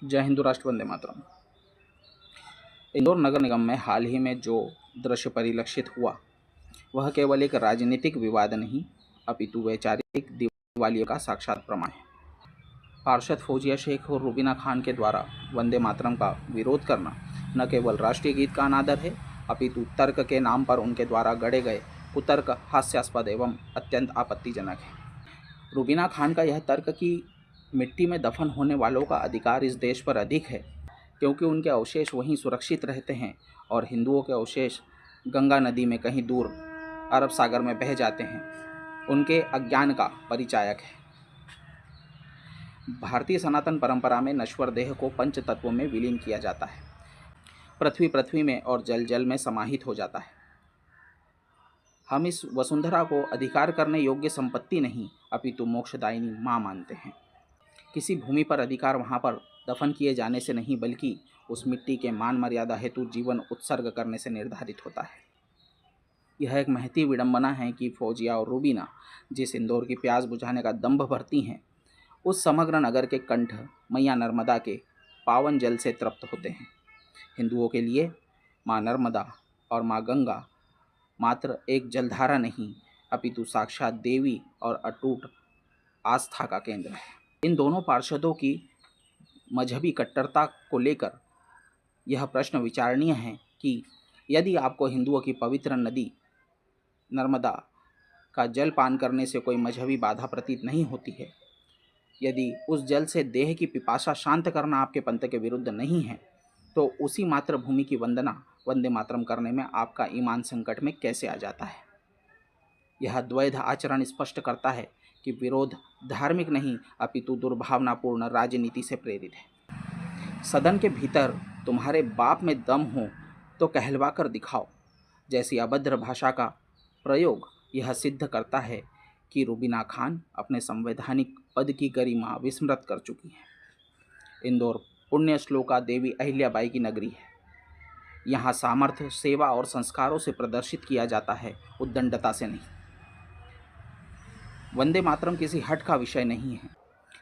जय हिंदू राष्ट्र, वंदे मातरम। इंदौर नगर निगम में हाल ही में जो दृश्य परिलक्षित हुआ वह केवल एक राजनीतिक विवाद नहीं अपितु वैचारिक दिवालिया का साक्षात प्रमाण है। पार्षद फौजिया शेख और रुबीना खान के द्वारा वंदे मातरम का विरोध करना न केवल राष्ट्रीय गीत का अनादर है अपितु तर्क के नाम पर उनके द्वारा गढ़े गए कुतर्क हास्यास्पद एवं अत्यंत आपत्तिजनक है। रुबीना खान का यह तर्क कि मिट्टी में दफन होने वालों का अधिकार इस देश पर अधिक है क्योंकि उनके अवशेष वहीं सुरक्षित रहते हैं और हिंदुओं के अवशेष गंगा नदी में कहीं दूर अरब सागर में बह जाते हैं, उनके अज्ञान का परिचायक है। भारतीय सनातन परंपरा में नश्वर देह को पंच तत्वों में विलीन किया जाता है। पृथ्वी पृथ्वी में और जल जल में समाहित हो जाता है। हम इस वसुंधरा को अधिकार करने योग्य संपत्ति नहीं अपितु मोक्षदायिनी माँ मानते हैं। किसी भूमि पर अधिकार वहाँ पर दफन किए जाने से नहीं बल्कि उस मिट्टी के मान मर्यादा हेतु जीवन उत्सर्ग करने से निर्धारित होता है। यह एक महती विडंबना है कि फौजिया और रुबीना जिस इंदौर की प्यास बुझाने का दंभ भरती हैं, उस समग्र नगर के कंठ मैया नर्मदा के पावन जल से तृप्त होते हैं। हिंदुओं के लिए माँ नर्मदा और माँ गंगा मात्र एक जलधारा नहीं अपितु साक्षात देवी और अटूट आस्था का केंद्र है। इन दोनों पार्षदों की मजहबी कट्टरता को लेकर यह प्रश्न विचारणीय है कि यदि आपको हिंदुओं की पवित्र नदी नर्मदा का जल पान करने से कोई मजहबी बाधा प्रतीत नहीं होती है, यदि उस जल से देह की पिपासा शांत करना आपके पंथ के विरुद्ध नहीं है, तो उसी मातृभूमि की वंदना वंदे मातरम करने में आपका ईमान संकट में कैसे आ जाता है। यह द्वैध आचरण स्पष्ट करता है कि विरोध धार्मिक नहीं अपितु दुर्भावनापूर्ण राजनीति से प्रेरित है। सदन के भीतर तुम्हारे बाप में दम हो तो कहलवा कर दिखाओ जैसी अभद्र भाषा का प्रयोग यह सिद्ध करता है कि रुबीना खान अपने संवैधानिक पद की गरिमा विस्मृत कर चुकी है। इंदौर पुण्य श्लोका देवी अहिल्याबाई की नगरी है। यहाँ सामर्थ्य, सेवा और संस्कारों से प्रदर्शित किया जाता है, उद्दंडता से नहीं। वंदे मातरम किसी हट का विषय नहीं है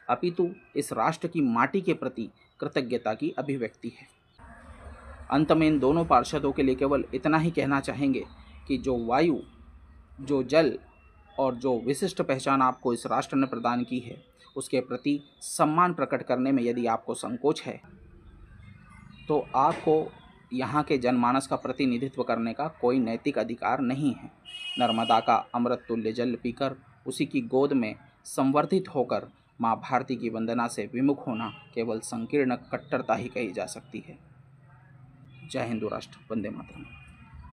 अपितु इस राष्ट्र की माटी के प्रति कृतज्ञता की अभिव्यक्ति है। अंत में इन दोनों पार्षदों के लिए केवल इतना ही कहना चाहेंगे कि जो वायु, जो जल और जो विशिष्ट पहचान आपको इस राष्ट्र ने प्रदान की है, उसके प्रति सम्मान प्रकट करने में यदि आपको संकोच है तो आपको यहाँ के जनमानस का प्रतिनिधित्व करने का कोई नैतिक अधिकार नहीं है। नर्मदा का अमृत तुल्य जल पीकर उसी की गोद में संवर्धित होकर माँ भारती की वंदना से विमुख होना केवल संकीर्ण कट्टरता ही कही जा सकती है। जय हिंदू राष्ट्र, वंदे मातरम।